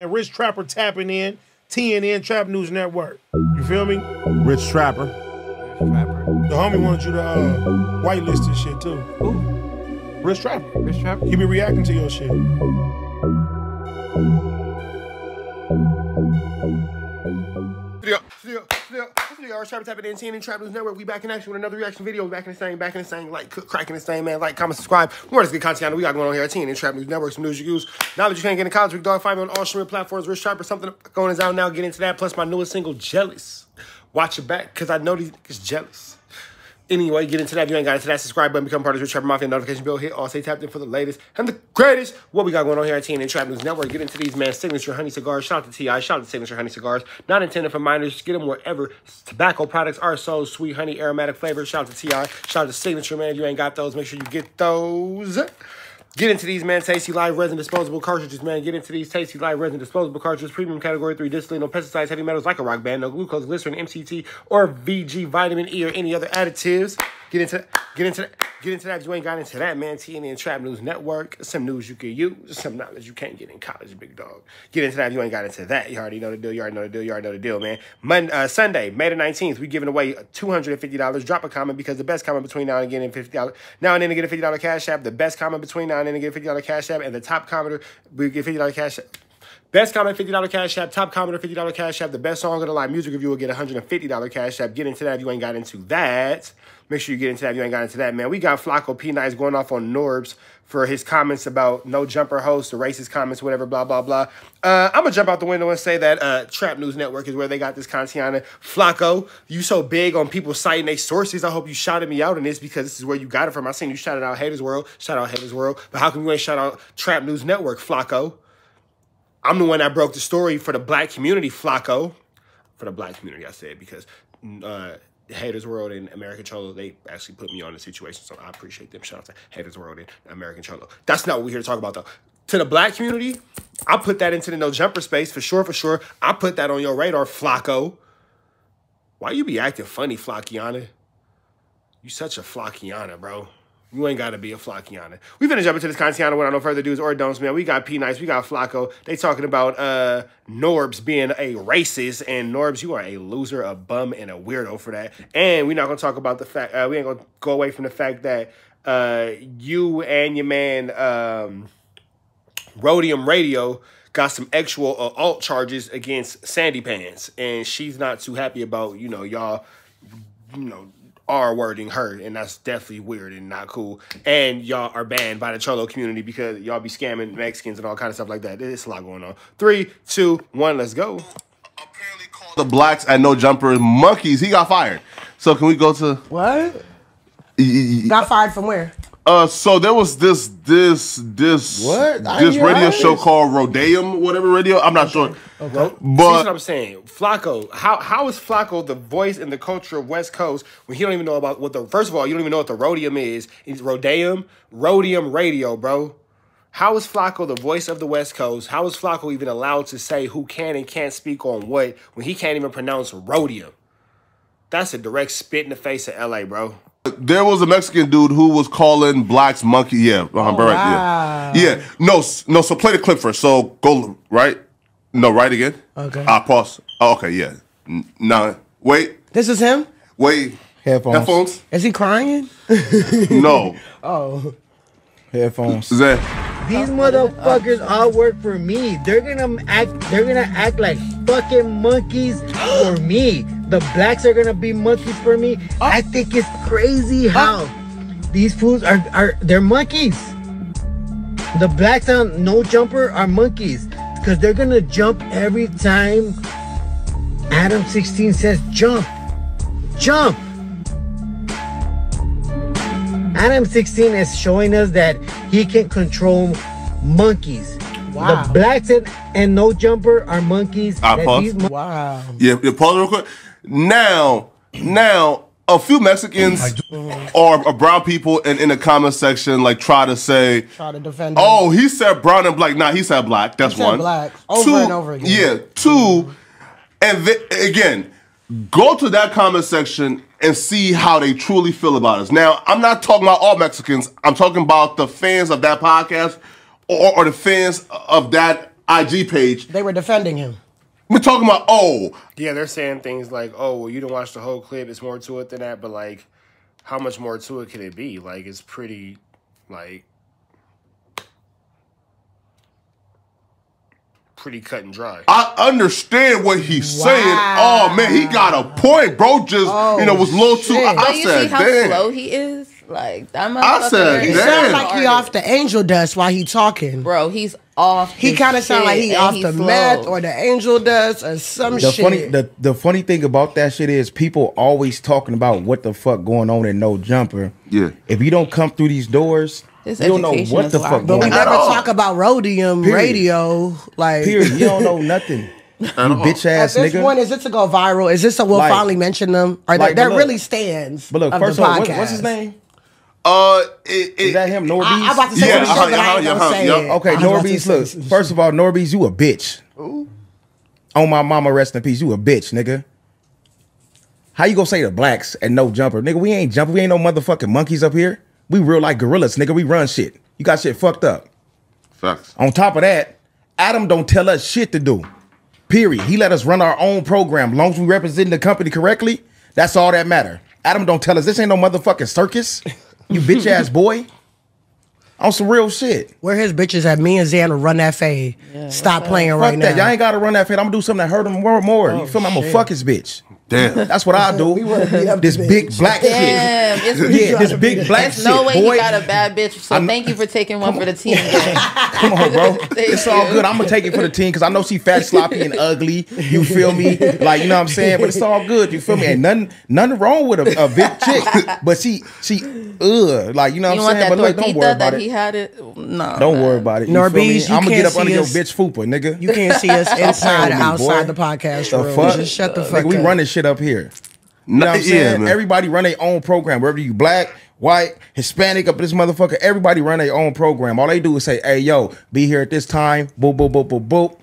And Rich Trapper tapping in, TNN Trap News Network. You feel me? Rich Trapper. The homie wanted you to whitelist this shit too. Who? Rich Trapper. Rich Trapper? He be reacting to your shit. Trapper tapping in, TNN Trap News Network. We back in action with another reaction video. We back in the same, like, cracking the same, man. Like, comment, subscribe. More this good content we got going on here at TNN Trap News Network. Some news you use. Knowledge you can't get in college. We can find me on all streaming platforms. Rich Trapper, something going is out now. Get into that. Plus my newest single, Jealous. Watch it back, because I know these niggas jealous. Anyway, get into that. If you ain't got into that, subscribe button, become part of the Rich Trapper Mafia, notification bell, hit all, stay tapped in for the latest and the greatest. What we got going on here at TNN Trap News Network. Get into these, man. Signature Honey Cigars. Shout out to T.I. Shout out to Signature Honey Cigars. Not intended for minors. Get them wherever tobacco products are sold. Sweet honey, aromatic flavor. Shout out to T.I. Shout out to Signature, man. If you ain't got those, make sure you get those. Get into these, man. Tasty Live Resin Disposable Cartridges, man. Get into these Tasty Live Resin Disposable Cartridges. Premium Category 3 distillate, no pesticides, heavy metals like a rock band, no glucose, glycerin, MCT, or VG, vitamin E, or any other additives. Get into that. If you ain't got into that, man. TNN Trap News Network. Some news you can use. Some knowledge you can't get in college, big dog. Get into that if you ain't got into that. You already know the deal. You already know the deal. You already know the deal, man. Sunday, May the 19th, we giving away $250. Drop a comment because the best comment between now and getting $50. Now and then to get a $50 cash app. The best comment between now and then to get a $50 cash app. And the top commenter, we get $50 cash app. Best comment, $50 cash app. Top commenter, $50 cash app. The best song of the live music review will get $150 cash app. Get into that if you ain't got into that. Make sure you get into that if you ain't got into that, man. We got Flakko Pnice going off on Norbs for his comments about no jumper host, the racist comments, whatever, blah, blah, blah. I'm going to jump out the window and say that Trap News Network is where they got this content. Flakko, you so big on people citing their sources. I hope you shouted me out in this because this is where you got it from. I seen you shouted out Haters World. Shout out Haters World. But how come you ain't shout out Trap News Network, Flakko? I'm the one that broke the story for the black community, Flakko. For the black community, I said, because Haters World and American Cholo, they actually put me on the situation, so I appreciate them. Shout out to Haters World and American Cholo. That's not what we're here to talk about, though. To the black community, I put that into the no jumper space, for sure, for sure. I put that on your radar, Flakko. Why you be acting funny, Flockiana? You such a Flockiana, bro. You ain't got to be a Flockiana. We finna jump into this content without no further do's or don'ts, man. We got Pnice, we got Flakko. They talking about Norbs being a racist, and Norbs, you are a loser, a bum, and a weirdo for that. And we're not gonna talk about the fact, we ain't gonna go away from the fact that you and your man Rhodium Radio got some actual alt charges against Sandy Pants, and she's not too happy about, y'all, R-wording her, and that's definitely weird and not cool. And y'all are banned by the Cholo community because y'all be scamming Mexicans and all kind of stuff like that. There's a lot going on. 3, 2, 1, let's go. Apparently called the blacks at No Jumper monkeys. He got fired. So can we go to what? Got fired from where? So there was this radio show called Rhodium, whatever radio. I'm not sure. Okay. But see what I'm saying, Flakko. How is Flakko the voice in the culture of West Coast when he don't even know about what the first of all, you don't even know what the Rhodium is. It's Rhodium Radio, bro. How is Flakko the voice of the West Coast? How is Flakko even allowed to say who can and can't speak on what when he can't even pronounce Rhodium? That's a direct spit in the face of LA, bro. There was a Mexican dude who was calling blacks monkey. Yeah, wow. Yeah. No. So play the clip first. So go right. No, right again. Okay. Pause. Oh, okay. Yeah. No. Wait. This is him. Wait. Headphones. Is he crying? No. Oh. Headphones. Is that? These motherfuckers all work for me. They're gonna act like fucking monkeys for me. The blacks are gonna be monkeys for me. I think it's crazy how these fools they're monkeys. The blacks on No Jumper are monkeys because they're gonna jump every time Adam 16 says jump. Jump. Adam 16 is showing us that he can control monkeys. Wow. The blacks and No Jumper are monkeys. Wow. Yeah, pause real quick. Now, a few Mexicans or brown people in the comment section try to defend him. Oh, he said brown and black. Nah, he said black. That's he said one. Black over and over again. Yeah, 2, and again, go to that comment section and see how they truly feel about us. Now, I'm not talking about all Mexicans. I'm talking about the fans of that podcast or the fans of that IG page. They were defending him. We're talking about, oh. Yeah, they're saying things like, oh, well, you didn't watch the whole clip. It's more to it than that. But, like, how much more to it could it be? Like, it's pretty, like, pretty cut and dry. I understand what he's saying. Oh, man, he got a point. Bro just, was a little too. But you said, see how damn. slow he is? Like, that motherfucker. I said, He damn. sounds like he off the angel dust while he talking. Bro, he's off. He kind of sound like he off the meth or the angel dust or some shit. The funny thing about that shit is people always talking about what the fuck going on in No Jumper. Yeah. If you don't come through these doors, His you don't know education what is the locked fuck in. But we going never on. talk about Rhodium Period. Radio. Like, Period. You don't know nothing. You bitch at ass this nigga. point, is it to go viral? Is this a we'll Like- finally mention them? Or like, that but look- really stands But look, of first the of all, podcast? what's his name? Is Is that him, Norbeez? I'm about to say Yeah, some shit, but I ain't gonna uh-huh, say yeah. it. Okay, I was about to Norbeez, say look. some First of all, Norbeez, you a bitch. On my mama, rest in peace. You a bitch, nigga. How you gonna say the blacks and No Jumper? Nigga, we ain't jumping. We ain't no motherfucking monkeys up here. We real like gorillas, nigga. We run shit. You got shit fucked up. Facts. On top of that, Adam don't tell us shit to do. Period. He let us run our own program. As long as we represent the company correctly, that's all that matter. Adam don't tell us this ain't no motherfucking circus. You bitch ass boy. On some real shit. Where his bitches at? Me and Xander run that fade. Stop playing Fuck right that. now. Y'all ain't gotta run that fade. I'm gonna do something that hurt him more. You feel me? I'm gonna fuck his bitch. Damn. That's what I do. wanna be up This to big bitch. black Damn, shit. it's, Yeah, this big black there's shit. no way boy. he got a bad bitch. So thank you for taking one for the team. Come on, bro. Thank It's all you. good. I'm gonna take it for the team because I know she fat, sloppy, and ugly. You feel me? Like, you know what I'm saying? But it's all good. You feel me? Ain't nothing wrong with a big chick. But she like, you know You what want I'm saying? that But look, don't worry tortita about that he it. had it? No. Don't worry about it. You feel me? Norbeez, you I'm gonna get can't up under see your us. bitch fupa, nigga. You can't see us inside or with me, outside boy. the podcast The room. fuck? Just shut the fuck Nigga, we up. run this shit up here. You know what I'm saying? man. Everybody run their own program. Whether you black, white, Hispanic, up this motherfucker, everybody run their own program. All they do is say, hey, yo, be here at this time. Boop, boop, boop, boop, boop.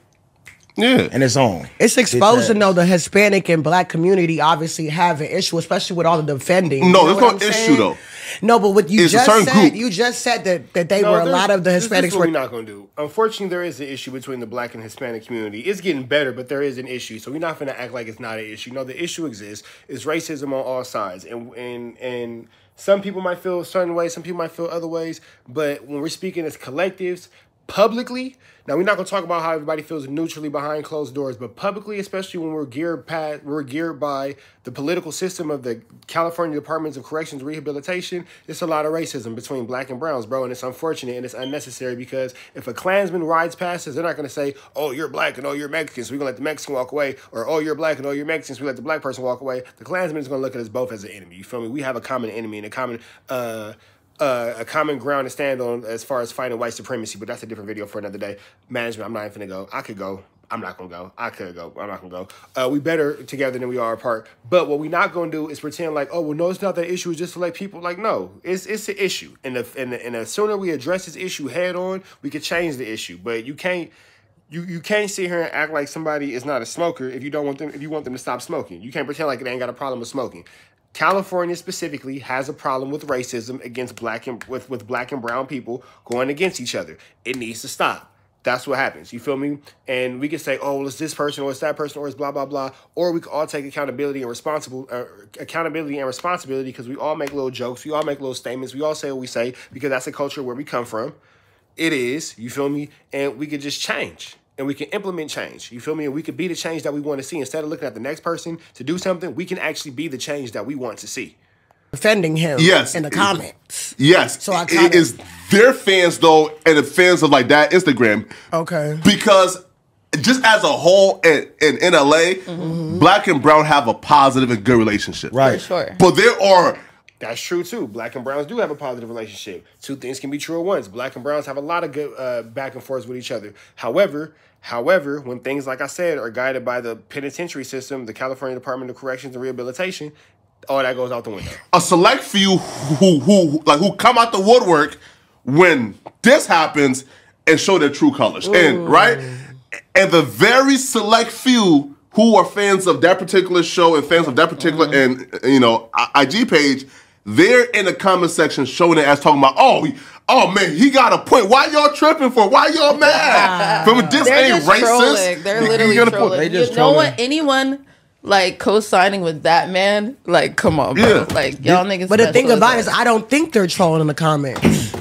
Yeah. And it's on. It's exposed to Bitch know ass. the Hispanic and black community obviously have an issue, especially with all the defending. No, You know there's what no I'm saying? issue, though. No, but what you It's a just certain said, group. you just said that they No, were a there's- lot of the this Hispanics is what were. we're not going to do. Unfortunately, there is an issue between the black and Hispanic community. It's getting better, but there is an issue. So we're not going to act like it's not an issue. No, the issue exists. It's racism on all sides, and some people might feel a certain way, some people might feel other ways. But when we're speaking as collectives, publicly, now we're not going to talk about how everybody feels neutrally behind closed doors, but publicly, especially when we're geared by the political system of the California Departments of Corrections and Rehabilitation, it's a lot of racism between black and browns, bro, and it's unfortunate and it's unnecessary because if a Klansman rides past us, they're not going to say, oh, you're black and oh, you're Mexican, so we're going to let the Mexican walk away, or oh, you're black and oh, you're Mexican, so we let the black person walk away. The Klansman is going to look at us both as an enemy, you feel me? We have a common enemy and a common ground to stand on as far as fighting white supremacy, but that's a different video for another day. Management, I'm not even gonna go. I could go. I'm not gonna go. I could go. I'm not gonna go. We better together than we are apart. But what we're not gonna do is pretend like, oh, well, no, it's not that issue. It's just to let people like, no, it's an issue. And the sooner we address this issue head on, we can change the issue. But you can't. You can't sit here and act like somebody is not a smoker if you don't want them. If you want them to stop smoking, you can't pretend like they ain't got a problem with smoking. California specifically has a problem with racism against black and with black and brown people going against each other. It needs to stop. That's what happens. You feel me? And we can say, oh, well, it's this person or it's that person or it's blah, blah, blah. Or we can all take accountability and responsibility because we all make little jokes. We all make little statements. We all say what we say because that's the culture where we come from. It is, you feel me? And we could just change. And we can implement change. You feel me? And we could be the change that we want to see. Instead of looking at the next person to do something, we can actually be the change that we want to see. defending him Yes. in the comments. Yes. So I it kinda- is their fans, though, and the fans of like that Instagram. Okay. Because just as a whole in LA, black and brown have a positive and good relationship. Right. For sure. But there are... That's true, too. Black and browns do have a positive relationship. Two things can be true at once. Black and browns have a lot of good back and forth with each other. However, when things, like I said, are guided by the penitentiary system, the California Department of Corrections and Rehabilitation, all that goes out the window. A select few who come out the woodwork when this happens and show their true colors. And right? And the very select few who are fans of that particular show and fans of that particular and IG page, they're in the comment section showing it as talking about, oh, Oh man, he got a point. Why y'all tripping for? Why y'all mad? From this ain't just racist. trolling. They're literally trolling. They just No trolling. one, anyone like co-signing with that man. Like, come on, bro. Yeah. Like y'all niggas. But the thing special about it as is, that. I don't think they're trolling in the comments.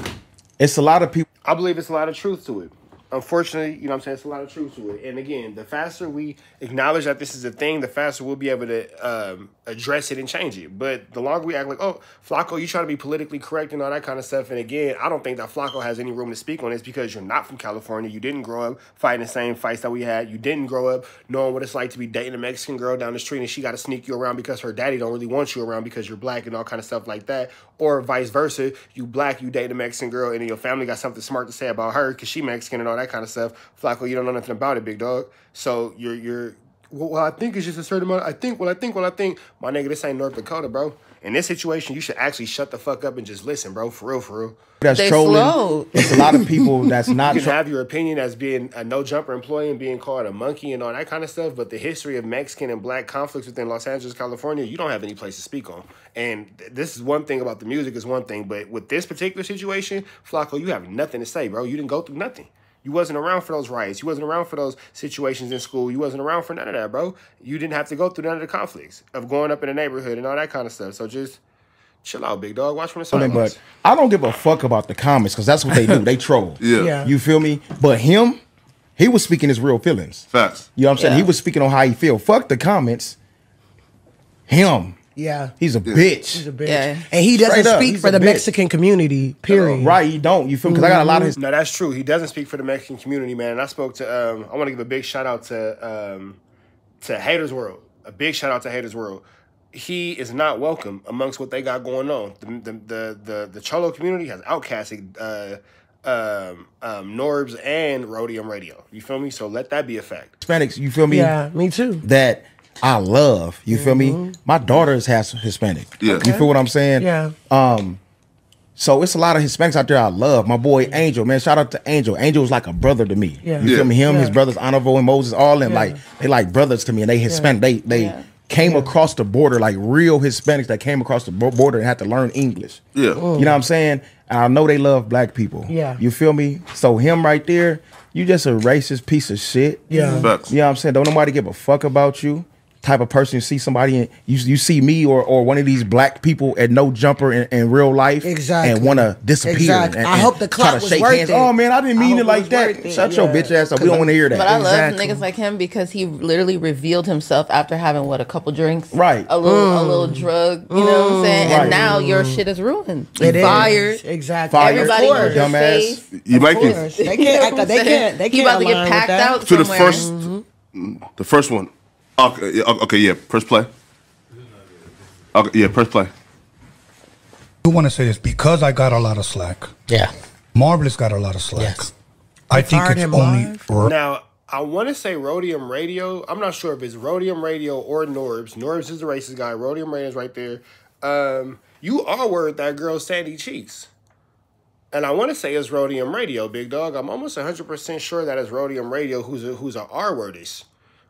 It's a lot of people. I believe it's a lot of truth to it. Unfortunately, you know what I'm saying, it's a lot of truth to it. And again, the faster we acknowledge that this is a thing, the faster we'll be able to address it and change it. But the longer we act like, oh, Flakko, you trying to be politically correct and all that kind of stuff. And again, I don't think that Flakko has any room to speak on this because you're not from California. You didn't grow up fighting the same fights that we had. You didn't grow up knowing what it's like to be dating a Mexican girl down the street and she got to sneak you around because her daddy don't really want you around because you're black and all kind of stuff like that. Or vice versa, you black, you date a Mexican girl and then your family got something smart to say about her because she Mexican and all that kind of stuff. Flakko, you don't know nothing about it, big dog. So you're well, I think it's just a certain amount. I think. My nigga, this ain't North Dakota, bro. In this situation, you should actually shut the fuck up and just listen, bro. For real. That's They trolling. slow. It's a lot of people that's not. You can have your opinion as being a no-jumper employee and being called a monkey and all that kind of stuff, but the history of Mexican and black conflicts within Los Angeles, California, you don't have any place to speak on. And this is one thing about the music is one thing, but with this particular situation, Flakko, you have nothing to say, bro. You didn't go through nothing. You wasn't around for those riots. You wasn't around for those situations in school. You wasn't around for none of that, bro. You didn't have to go through none of the conflicts of growing up in a neighborhood and all that kind of stuff. So just chill out, big dog. Watch from the sidelines. But I don't give a fuck about the comments because that's what they do. They troll. Yeah. You feel me? But him, he was speaking his real feelings. Facts. You know what I'm saying? Yeah. He was speaking on how he feel. Fuck the comments. Him. Yeah. He's a bitch. He's a bitch. Yeah. And he Straight doesn't up, speak he's for a the bitch. Mexican community, period. Right, he don't. You feel me? Because I got a lot of his. No, that's true. He doesn't speak for the Mexican community, man. And I spoke to, I want to give a big shout out to Haters World. A big shout out to Haters World. He is not welcome amongst what they got going on. The Cholo community has outcasted Norbs and Rhodium Radio. You feel me? So let that be a fact. Hispanics, you feel me? Yeah, me too. That I love. You feel me? My daughter is half Hispanic. Yeah. You feel what I'm saying? Yeah. So it's a lot of Hispanics out there I love. My boy Angel, man. Shout out to Angel. Angel is like a brother to me. Yeah. You feel me? Him, Yeah. his brothers, Honorable and Moses, all them, like they like brothers to me. And they Hispanic. They came across the border, like real Hispanics that came across the border and had to learn English. Yeah. You know what I'm saying? And I know they love black people. Yeah. You feel me? So him right there, you just a racist piece of shit. Yeah. Facts. You know what I'm saying? Don't nobody give a fuck about you. Type of person you see somebody and you see me or one of these black people at no jumper in real life Exactly. and want to disappear. Exactly. And, I hope the try clout to was shake worth hands. it. Oh man, I didn't mean I it hope like it was that. worth it. Shut your Yeah. bitch ass up. We don't want to hear that. But I love Exactly. niggas like him because he literally revealed himself after having a couple drinks, Right. A little drug, you know what I'm saying? Right. And now your shit is ruined. It is. Fired. Exactly. Fired. Everybody knows your Dumbass. face. You might be They can't. They can't. They He can't about to align get with packed that. out to the somewhere. first, the first one. Okay, yeah. Press play. Okay, yeah. Press play. I want to say this because I got a lot of slack. Yeah. Marvelous got a lot of slack. Yes. I think fired it's him only live? Now, I want to say Rhodium Radio. I'm not sure if it's Rhodium Radio or Norbs. Norbs is the racist guy. Rhodium Radio is right there. You are word that girl Sandy Cheeks. And I want to say it's Rhodium Radio, big dog. I'm almost 100% sure that it's Rhodium Radio who's a R-wordist.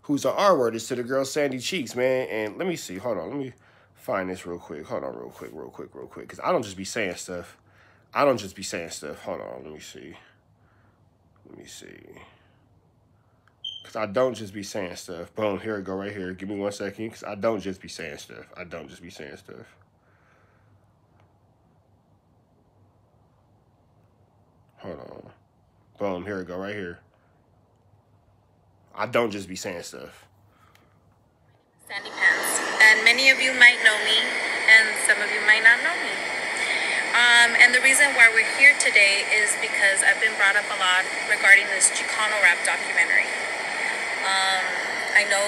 Who's a R-wordist to the girl Sandy Cheeks, man. And let me see. Hold on. Let me find this real quick. Hold on real quick. Because I don't just be saying stuff. Hold on. Let me see. Because I don't just be saying stuff. Boom. Here it go right here. Give me 1 second. Because I don't just be saying stuff. Hold on. Boom. Here it go right here. I don't just be saying stuff. Sandy Pants. And many of you might know me, and some of you might not know me. And the reason why we're here today is because I've been brought up a lot regarding this Chicano rap documentary. I know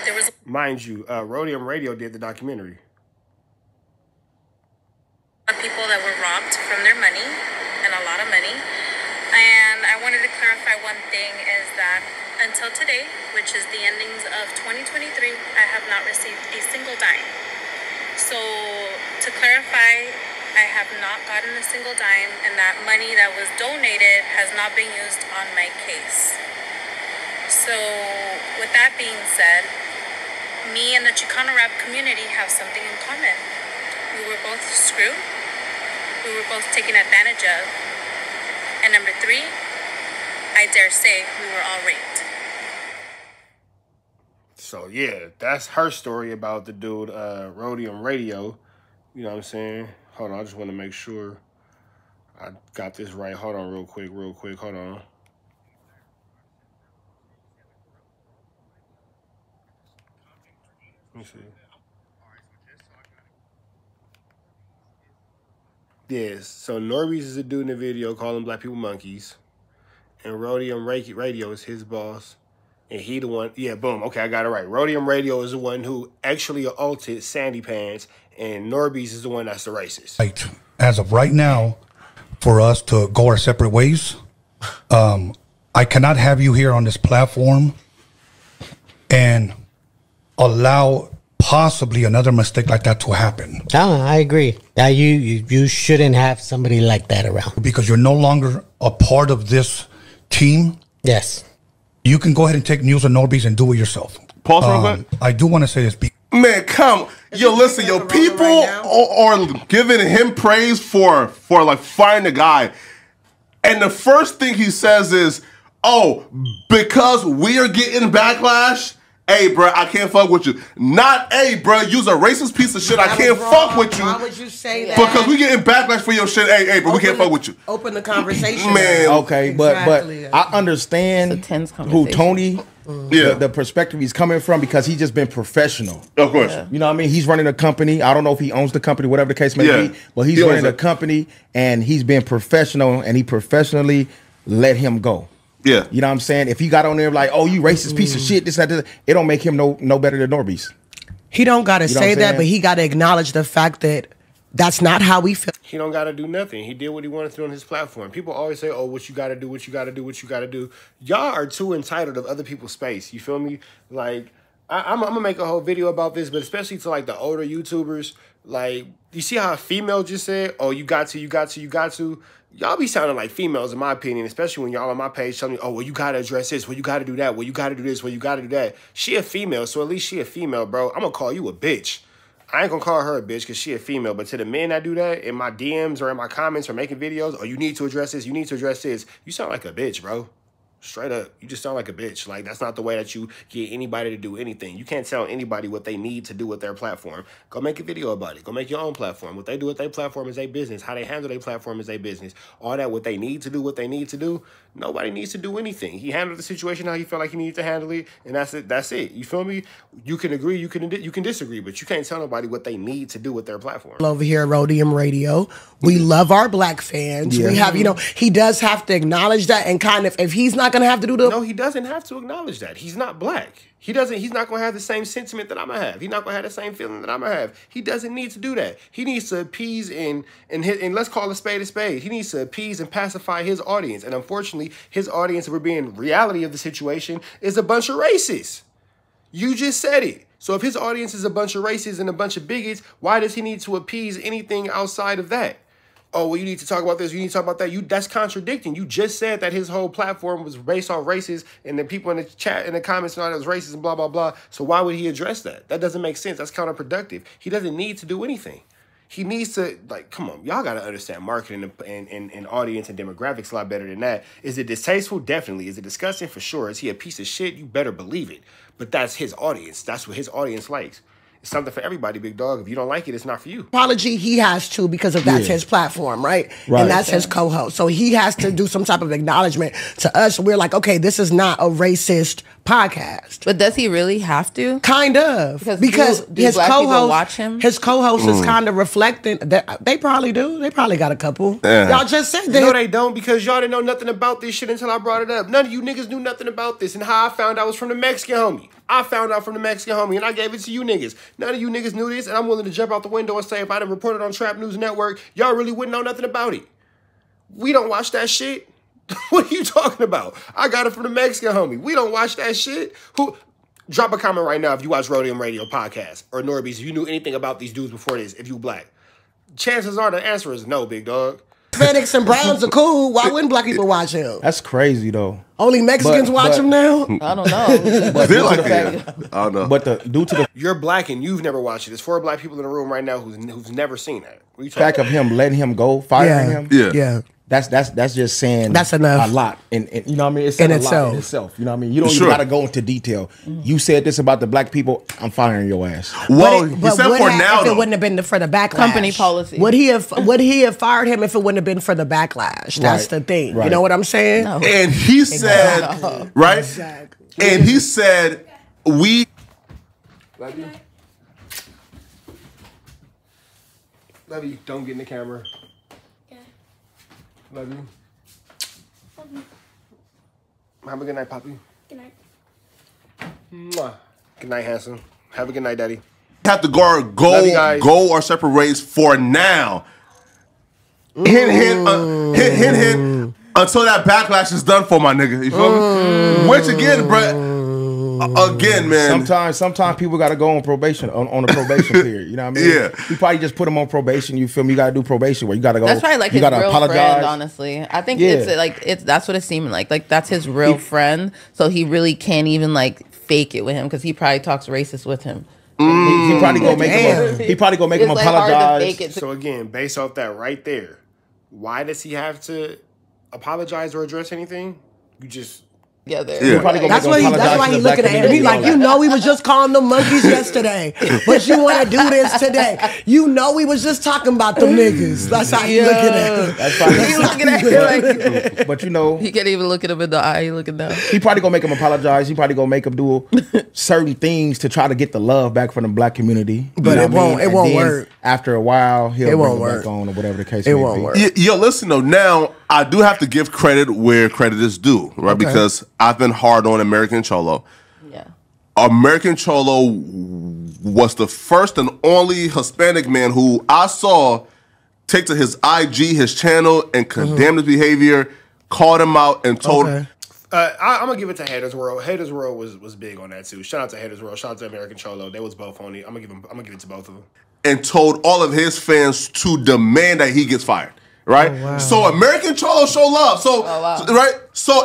there was... Mind you, Rhodium Radio did the documentary. People that were robbed from their money, and a lot of money. And I wanted to clarify one thing is that until today, which is the endings of 2023, I have not received a single dime. So to clarify, I have not gotten a single dime, and that money that was donated has not been used on my case. So with that being said, me and the Chicano rap community have something in common. We were both screwed. We we were both taken advantage of. And number 3, I dare say we were all raped. So yeah, that's her story about the dude, Rhodium Radio. You know what I'm saying? Hold on, I just want to make sure I got this right. Hold on real quick, hold on. Let me see. Yes, so Norby's is a dude in the video calling black people monkeys. And Rhodium Radio is his boss. And he the one, yeah, boom, okay, I got it right. Rhodium Radio is the one who actually altered Sandy Pants, and Norby's is the one that's the racist. Right. As of right now, for us to go our separate ways, I cannot have you here on this platform and allow possibly another mistake like that to happen. Oh, I agree. That you shouldn't have somebody like that around. Because you're no longer a part of this team. Yes. You can go ahead and take News and Norby's and do it yourself. Pause real quick. I do want to say this. Man, come. Yo, listen, yo, people are giving him praise for like firing the guy. And the first thing he says is, oh, because we are getting backlash, hey, bro, I can't fuck with you. Not, hey, bro, you's a racist piece of shit. I can't fuck with you. Why would you say that? Because we getting backlash for your shit. Hey, bro, we can't fuck with you. Open the conversation. Man. Okay, Exactly. but I understand It's a tense who conversation. Tony, Yeah. the perspective he's coming from, because he's just been professional. Of course. Yeah. You know what I mean? He's running a company. I don't know if he owns the company, whatever the case may Yeah. be, but he's He owns running a it. company, and he's been professional, and he professionally let him go. Yeah. You know what I'm saying? If he got on there like, oh, you racist piece of shit, this, that, this, it don't make him no better than Norby's. He don't got to You know what say I'm that, saying? but he got to acknowledge the fact that that's not how we feel. He don't got to do nothing. He did what he wanted to do on his platform. People always say, oh, what you got to do, what you got to do, what you got to do. Y'all are too entitled of other people's space. You feel me? Like, I'm going to make a whole video about this, but especially to, like, the older YouTubers. Like, you see how a female just said, oh, you got to. Y'all be sounding like females, in my opinion, especially when y'all on my page telling me, oh, well, you got to address this, well, you got to do that, well, you got to do this, well, you got to do that. She a female, so at least she a female, bro. I'm going to call you a bitch. I ain't gonna call her a bitch because she a female, but to the men that do that in my DMs or in my comments or making videos, oh, you need to address this, you need to address this, you sound like a bitch, bro. Straight up. You just sound like a bitch. Like, that's not the way that you get anybody to do anything. You can't tell anybody what they need to do with their platform. Go make a video about it. Go make your own platform. What they do with their platform is their business. How they handle their platform is their business. All that, what they need to do, nobody needs to do anything. He handled the situation how he felt like he needed to handle it, and that's it. That's it. You feel me? You can agree, you can disagree, but you can't tell nobody what they need to do with their platform. Over here at Rhodium Radio, we love our black fans. Yeah. We have, he does have to acknowledge that, and kind of, if he's not going to have to do the... No, he doesn't have to acknowledge that. He's not black. He's not going to have the same sentiment that I'm going to have. He's not going to have the same feeling that I'm going to have. He doesn't need to do that. He needs to appease and let's call a spade a spade. He needs to appease and pacify his audience. And unfortunately, his audience, if we're being reality of the situation, is a bunch of racists. You just said it. So if his audience is a bunch of racists and a bunch of bigots, why does he need to appease anything outside of that? Oh, well, you need to talk about this, you need to talk about that. That's contradicting. You just said that his whole platform was based on races, and the people in the chat, in the comments, and all that was racist and blah, blah, blah. So why would he address that? That doesn't make sense. That's counterproductive. He doesn't need to do anything. He needs to, like, come on. Y'all got to understand marketing and audience and demographics a lot better than that. Is it distasteful? Definitely. Is it disgusting? For sure. Is he a piece of shit? You better believe it. But that's his audience. That's what his audience likes. It's something for everybody, big dog. If you don't like it, it's not for you. Apology he has to, because of that's his platform, right? And that's his co-host. So he has to do some type of acknowledgement to us. We're like, okay, this is not a racist podcast. But does he really have to? Kind of. Because do his black people co-host, watch him? his co-host is kind of reflecting. They probably do. They probably got a couple. Yeah. Y'all just said that. No, they don't, because y'all didn't know nothing about this shit until I brought it up. None of you niggas knew nothing about this. And how I found out was from the Mexican homie. I found out from the Mexican homie, and I gave it to you niggas. None of you niggas knew this, and I'm willing to jump out the window and say if I didn't report it on Trap News Network, y'all really wouldn't know nothing about it. We don't watch that shit. What are you talking about? I got it from the Mexican homie. We don't watch that shit. Drop a comment right now if you watch Rhodium Radio podcast, or Norby's, if you knew anything about these dudes before this, if you black. Chances are the answer is no, big dog. Hispanics and browns are cool. Why wouldn't black people watch him? That's crazy though. Only Mexicans watch him now? I don't know. But They're due to like, the fact- yeah, I don't know. But due to the You're black and you've never watched it. There's 4 black people in the room right now who's never seen that. What are you talking fact of him letting him go, firing him, Yeah. that's just saying That's enough. a lot. And you know what I mean? It's saying In a lot itself. in itself. You know what I mean? You don't Sure. even gotta go into detail. You said this about the black people, I'm firing your ass. Well, But he said what for hap- now, if it though. wouldn't have been for the backlash? Company policy. Would he have fired him if it wouldn't have been for the backlash? That's Right. the thing. You Right. know what I'm saying? No. And he said, right? Exactly. And he said, we. Love you. Love you. Don't get in the camera. Love you. Have a good night, Poppy. Good night. Mwah. Good night, handsome. Have a good night, Daddy. Have to Love you guys. go our separate ways for now. Hint, hint, until that backlash is done for my nigga. You feel me? Which again, bruh, again, man. Sometimes people gotta go on probation on a probation period. You know what I mean? Yeah. You probably just put them on probation. You feel me? You gotta do probation where you gotta go. That's probably like you his gotta real apologize. friend, honestly. I think Yeah. it's like that's what it seemed like. Like that's his real friend. So he really can't even like fake it with him because he probably talks racist with him. He probably gonna make him. Damn. He probably gonna make him It's like hard to apologize. fake it. So again, based off that right there, why does he have to apologize or address anything? You just together. Yeah. He probably gonna That's make him why apologize he to the looking black at him. He's community like, and you all that. know, we was just calling them monkeys yesterday, but you want to do this today. You know, we was just talking about them niggas. That's how he looking at him. That's probably He looking at him like But you know, he can't even look at him in the eye. He looking down. he probably gonna make him apologize. He probably gonna make him do certain things to try to get the love back from the black community. But know it what I won't- mean? it And won't then work. After a while, he'll It bring won't it work. back on or whatever the case It may won't be. work. Yo, listen though. Now I do have to give credit where credit is due, right? Okay. Because I've been hard on American Cholo. Yeah. American Cholo was the first and only Hispanic man who I saw take to his IG, his channel, and condemn his behavior, called him out, and told Okay. I'm gonna give it to Haters World. Haters World was big on that too. Shout out to Haters World. Shout out to American Cholo. They was both on it. I'm gonna give it to both of them. and told all of his fans to demand that he gets fired. Right? Oh, wow. So American Cholo show love. So wow. right? So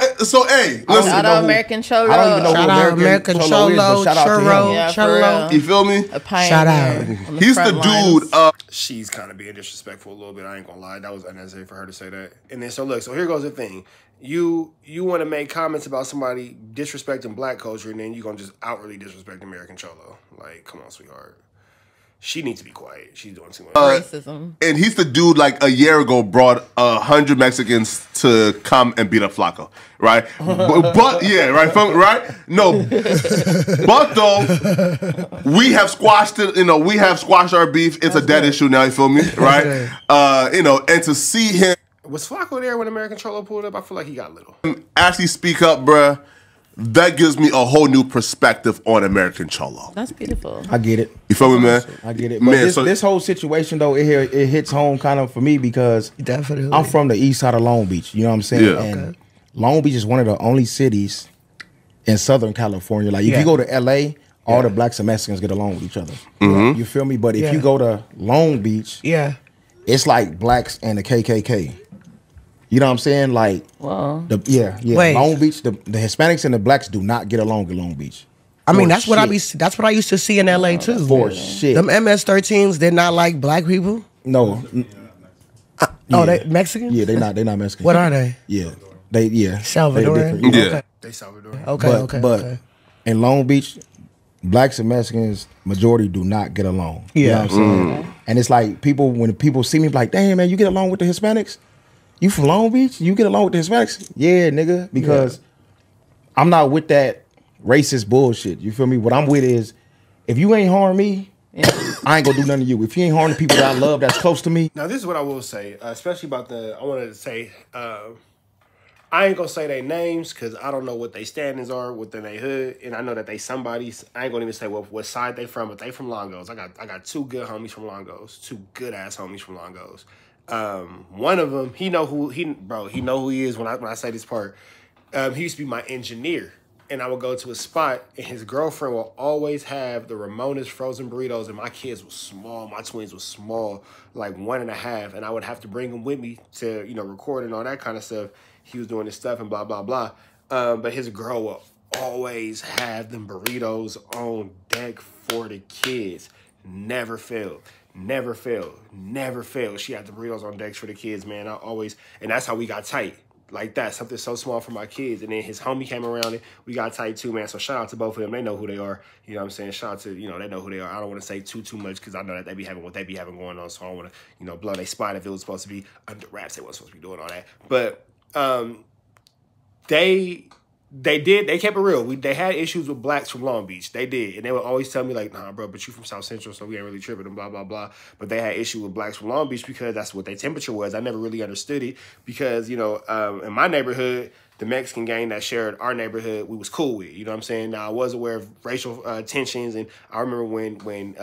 hey, listen, Shout out American Cholo. I don't even know Shout who out American Cholo, is, but shout out to Churro, him. Yeah, for Churro. real. you feel me? A pioneer. Shout out. on He's the front lines. dude. She's kind of being disrespectful a little bit. I ain't gonna lie. That was unnecessary for her to say that. And then so look. So here goes the thing. You want to make comments about somebody disrespecting black culture, and then you gonna just outwardly disrespect American Cholo. Like, come on, sweetheart. She needs to be quiet. She's doing too much. Racism. And he's the dude like a year ago brought 100 Mexicans to come and beat up Flakko, right? but yeah, right, right? No, but though we have squashed it. You know, we have squashed our beef. It's a dead issue now. You feel me, right? You know, and to see him Was Flacco there when American Cholo pulled up? I feel like he got little. actually speak up, bruh, that gives me a whole new perspective on American Cholo. That's beautiful. I get it. You feel me, man? I get it. But Man, this whole situation though, it hits home kind of for me because Definitely. I'm from the east side of Long Beach. You know what I'm saying? Yeah. And Long Beach is one of the only cities in Southern California. Like if Yeah. you go to LA, all the blacks and Mexicans get along with each other. Mm-hmm. You feel me? But if Yeah. you go to Long Beach, Yeah. it's like blacks and the KKK. You know what I'm saying? Like, Wow. yeah. Wait. Long Beach, the Hispanics and the blacks do not get along in Long Beach. I mean, For that's what shit. that's what I used to see in LA too. For shit. Them MS-13s did not like black people. No. Oh, Yeah. they Mexican? Yeah, they not Mexican. What are they? Yeah. They Salvadoran? different. Yeah. Okay. They Salvador. Okay. Okay. in Long Beach, blacks and Mexicans majority do not get along. You know Yeah. what I'm saying? And it's like when people see me like, damn man, you get along with the Hispanics? You from Long Beach? You get along with the Hispanics? Yeah, nigga. Because I'm not with that racist bullshit. You feel me? What I'm with is if you ain't harm me, I ain't gonna do nothing to you. If you ain't harm the people that I love that's close to me. Now, this is what I will say, especially about I wanted to say, I ain't gonna say their names because I don't know what their standings are within their hood, and I know that they somebody's. I ain't gonna even say what side they from, but they from Longos. I got two good homies from Longos, two good ass homies from Longos. One of them, he know who he is when I say this part. He used to be my engineer. and I would go to a spot, and his girlfriend will always have the Ramona's frozen burritos, and my kids were small. My twins were small, like 1.5, and I would have to bring them with me to, you know, record and all that kind of stuff. He was doing his stuff and blah, blah, blah. But his girl will always have them burritos on deck for the kids. Never failed. Never failed. Never failed. She had the burritos on decks for the kids, man. And that's how we got tight. Like that, something so small for my kids. And then his homie came around and we got tight too, man. So shout out to both of them. They know who they are. You know what I'm saying? Shout out to, you know, they know who they are. I don't want to say too much because I know that they be having what they be having going on. So I don't want to, you know, blow their spot if it was supposed to be under wraps. They wasn't supposed to be doing all that. But they kept it real. They had issues with blacks from Long Beach. They did. And they would always tell me like, nah, bro, but you from South Central, so we ain't really tripping and blah, blah, blah. But they had issue with blacks from Long Beach because that's what their temperature was. I never really understood it because, you know, in my neighborhood, the Mexican gang that shared our neighborhood, we was cool with. You know what I'm saying? Now, I was aware of racial tensions, and I remember when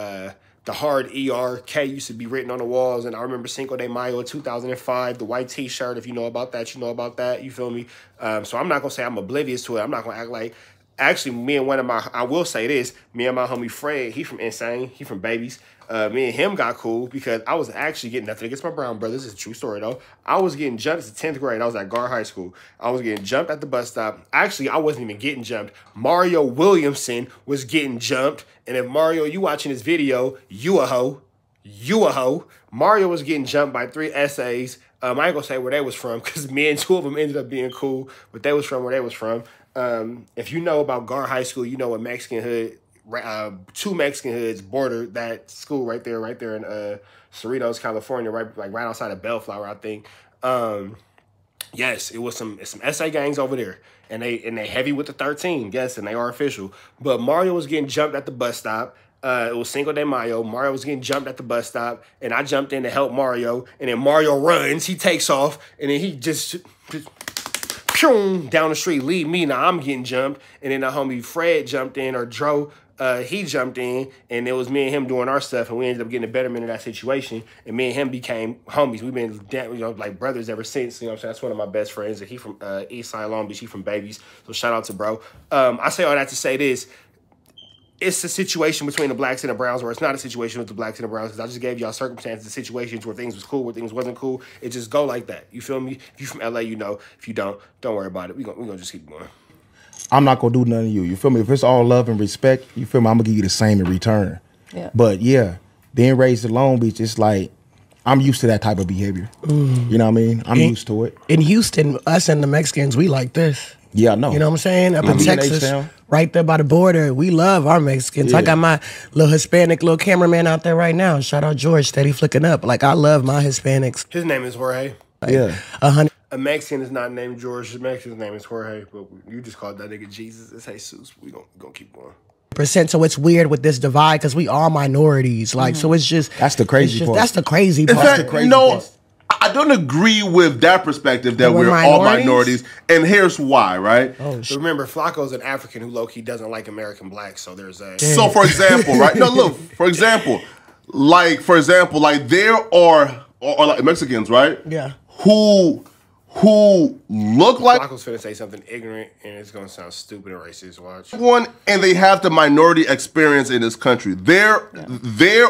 the hard ERK used to be written on the walls, and I remember Cinco de Mayo in 2005, the white T-shirt. If you know about that, you know about that. You feel me? So I'm not gonna say I'm oblivious to it. I'm not gonna act like. Actually, I will say this. Me and my homie Fred, he from Insane. He from Babies. Me and him got cool because I was actually getting nothing against my brown brothers. It's a true story, though. I was getting jumped. It's the 10th grade. I was at Gar High School. I was getting jumped at the bus stop. Actually, I wasn't even getting jumped. Mario Williamson was getting jumped. And if Mario, you watching this video, you a hoe. You a hoe. Mario was getting jumped by 3 essays. I ain't gonna say where they was from because me and 2 of them ended up being cool. But they was from where they was from. If you know about Gar High School, you know a Mexican hood. 2 Mexican hoods border that school right there in Cerritos, California, right outside of Bellflower, I think. Yes, it was some SA gangs over there, and they heavy with the 13, yes, and they are official. But Mario was getting jumped at the bus stop. It was Cinco de Mayo. Mario was getting jumped at the bus stop, and I jumped in to help Mario, and then Mario runs, he takes off, and then he just down the street, leave me. Now I'm getting jumped, and then the homie Fred jumped in, or Dro. He jumped in, and it was me and him doing our stuff, and we ended up getting a betterment of that situation, and me and him became homies. We've been, you know, like brothers ever since. You know what I'm saying? That's one of my best friends, and he from Eastside Long Beach. He from Babies, so shout out to bro. I say all that to say this. It's a situation between the blacks and the browns, or it's not a situation with the blacks and the browns, because I just gave y'all circumstances and situations where things was cool, where things wasn't cool. It just go like that. You feel me? If you from LA, you know. If you don't worry about it. We gonna just keep going. I'm not gonna do nothing to you. You feel me? If it's all love and respect, you feel me? I'm gonna give you the same in return. Yeah. But yeah, being raised in Long Beach, it's like I'm used to that type of behavior. You know what I mean? I'm used to it. In Houston, us and the Mexicans, we like this. Yeah, I know. You know what I'm saying? Up in Texas, right there by the border, we love our Mexicans. Yeah. I got my little Hispanic little cameraman out there right now. Shout out George, steady flicking up. Like, I love my Hispanics. His name is Jorge. Like, Yeah. 100. A Mexican is not named George. A Mexican's name is Jorge, but you just called that nigga Jesus. It's Jesus. We gonna keep going. So it's weird with this divide because we are minorities. Like, so it's just That's the crazy part. That's the crazy In part. fact, I don't agree with that perspective that we're all minorities, and here's why, right? But remember, Flakko's an African who low-key doesn't like American blacks, so there's a... So, for example, right? No, look, for example, like there are like Mexicans, right? Yeah. Who look like Flakko's finna say something ignorant, and it's gonna sound stupid and racist. Watch. one, and they have the minority experience in this country. There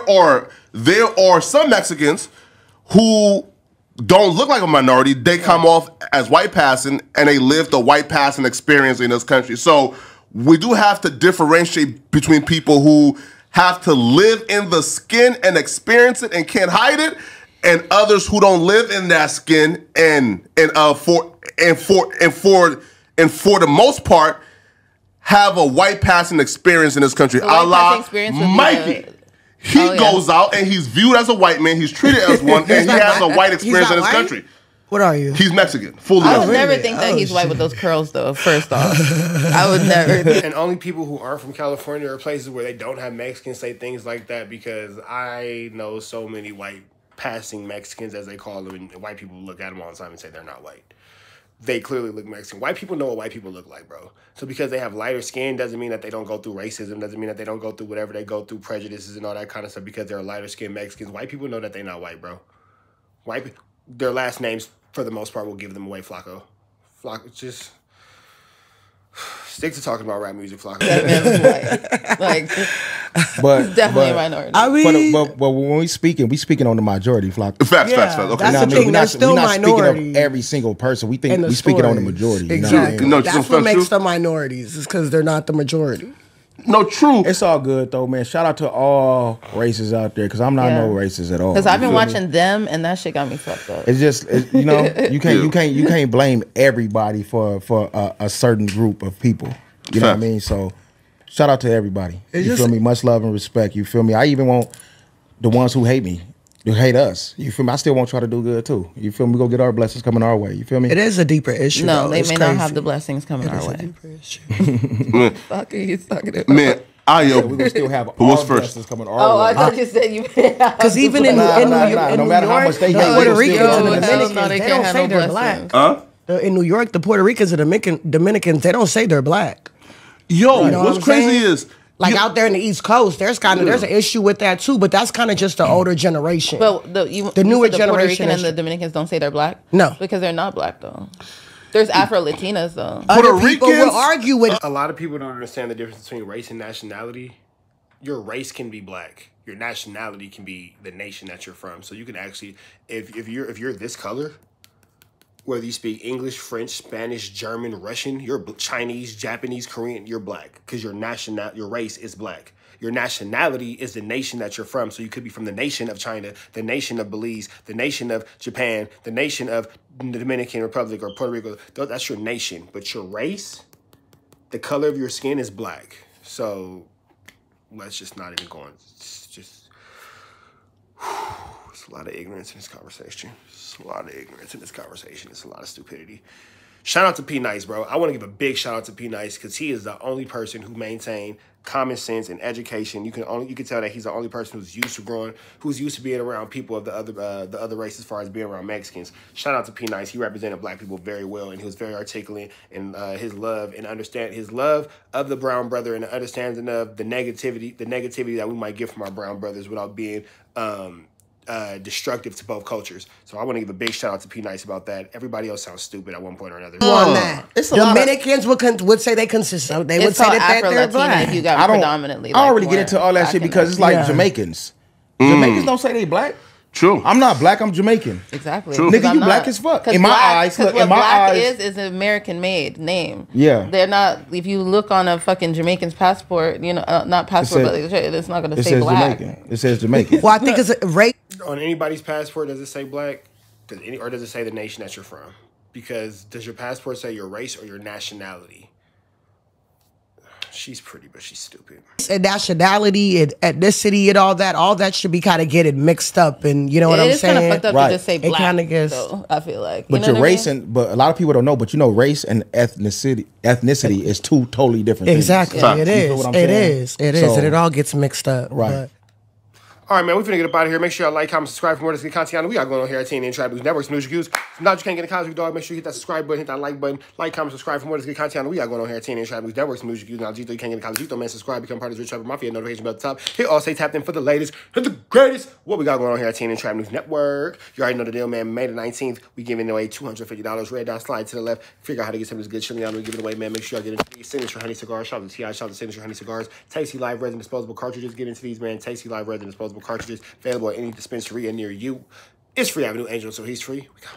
are some Mexicans who don't look like a minority. They come off as white passing, and they live the white passing experience in this country. So we do have to differentiate between people who have to live in the skin and experience it and can't hide it, and others who don't live in that skin and for the most part have a white passing experience in this country. A la Mikey. He goes out and he's viewed as a white man. He's treated as one, and he has a white experience in this country. What are you? He's Mexican. Fully I Mexican. would never think that he's white with those curls, though, first off. I would never. And only people who aren't from California or places where they don't have Mexicans say things like that, because I know so many white passing Mexicans, as they call them, and white people look at them all the time and say they're not white. They clearly look Mexican. White people know what white people look like, bro. So because they have lighter skin doesn't mean that they don't go through racism, doesn't mean that they don't go through whatever they go through, prejudices and all that kind of stuff, because they're lighter skinned Mexicans. White people know that they're not white, bro. Their last names, for the most part, will give them away, Flakko. Flakko, just... Stick to talking about rap music, Flakko. That man was white. Like, But definitely a minority. I mean, but when we speaking on the majority, Flakko. Facts. Yeah, Okay. that's You know the what I mean? thing. There's still we're not speaking minority of every single person. We in the we speaking on the stories. majority. You Exactly. know what I mean? No, That's just what some makes truth. them minorities, is because they're not the majority. No, true. It's all good though, man. Shout out to all races out there, because I'm not no racist at all. Because I've been You feel me? watching them, and that shit got me fucked up. It's just you know, you can't blame everybody for a certain group of people. You know what I mean? So shout out to everybody. You feel me? Much love and respect. You feel me? I even want the ones who hate me to hate us. You feel me? I still want y'all to do good too. You feel me? We go get our blessings coming our way. You feel me? It is a deeper issue. No, though. they It's may crazy. not have the blessings coming our It's a way. deeper issue. Fuck, he's talking about. Man, We're gonna still have Who was our first? blessings coming our Oh, way. I thought you said you. Because even in New no matter how much they the hate, Puerto we'll Ricans still and go. the Hell no, Dominicans, they they can't don't have say no they're blessings. black. Huh? In New York, the Puerto Ricans and Dominicans, they don't say they're black. Yo, You know what's what I'm crazy saying? is Like out there in the East Coast, there's an issue with that too, but that's kind of just the older generation. But the newer said the Puerto generation Rican and is- the Dominicans don't say they're black. No. Because they're not black though. There's Afro Latinas though. Other Puerto people Ricans- will argue with. A lot of people don't understand the difference between race and nationality. Your race can be black. Your nationality can be the nation that you're from. So you can actually, if you're this color, whether you speak English, French, Spanish, German, Russian, you're Chinese, Japanese, Korean, you're black because your race is black. Your nationality is the nation that you're from. So you could be from the nation of China, the nation of Belize, the nation of Japan, the nation of the Dominican Republic or Puerto Rico. That's your nation. But your race, the color of your skin is black. So let's just not even go on. It's just, it's a lot of ignorance in this conversation. It's a lot of ignorance in this conversation. It's a lot of stupidity. Shout out to Pnice, bro. I want to give a big shout out to Pnice because he is the only person who maintained common sense and education. You can tell that he's the only person who's used to being around people of the other race as far as being around Mexicans. Shout out to Pnice. He represented black people very well, and he was very articulate in his love of the brown brother and the understanding of the negativity that we might get from our brown brothers without being destructive to both cultures. So I want to give a big shout out to Pnice about that. Everybody else sounds stupid at one point or another. On that. It's a lot of- Dominicans would say they consist. They would It's say called that they're Afro-Latina black. if you got I don't predominantly. I don't like, really get into all that black shit in because them. it's like Yeah. Jamaicans. Jamaicans don't say they black. true. I'm not black. I'm Jamaican. Exactly. True. Because Nigga, I'm you not. black as fuck. 'Cause In my black- eyes, 'cause look, what in my black eyes- is an American-made name. Yeah. They're not. If you look on a fucking Jamaican's passport, you know, not passport, says- but it's not going to It say says black. Jamaican. It says Jamaican. Well, I think it's a race. On anybody's passport, does it say black? Or does it say the nation that you're from? Because does your passport say your race or your nationality? She's pretty, but she's stupid. And nationality and ethnicity and all that should be kind of getting mixed up, and you know what It I'm is kind saying? of fucked up Right. to just say It black. kinda gets- though, I feel like. But You know your what I race mean? but a lot of people don't know. But you know, race and ethnicity is two totally different things. Exactly, Fact. it You is. feel what I'm It saying? is. It is, So- and it all gets mixed up. Right. But All right, man, we finna get up out of here. Make sure y'all like, comment, subscribe for more of this good content. We got going on here at TNN Trap News Network. Some news reviews. Now you can't get in contact with dog. Make sure you hit that subscribe button, hit that like button. Like, comment, subscribe for more of this good content. We got going on here at TNN Trap News Network. Some news reviews. Now, Gito, you can't get in contact with Gito, man. Subscribe, become part of the Rich Trapper Mafia. Notification bell at the top. Hit all, stay tapped in for the latest and the greatest. What we got going on here at TNN Trap News Network. You already know the deal, man. May the 19th, we giving away $250. Red dot slide to the left. Figure out how to get some of this good chili down. We give it away, man. Make sure y'all get into these Signature Honey Cigars. Shout out to T.I. Shout out to Signature Honey Cigars. Tasty live resin disposable cartridges. Get into these, man. Tasty live resin disposable cartridges. Available at any dispensary near you. It's Free Avenue Angel, so he's free. We got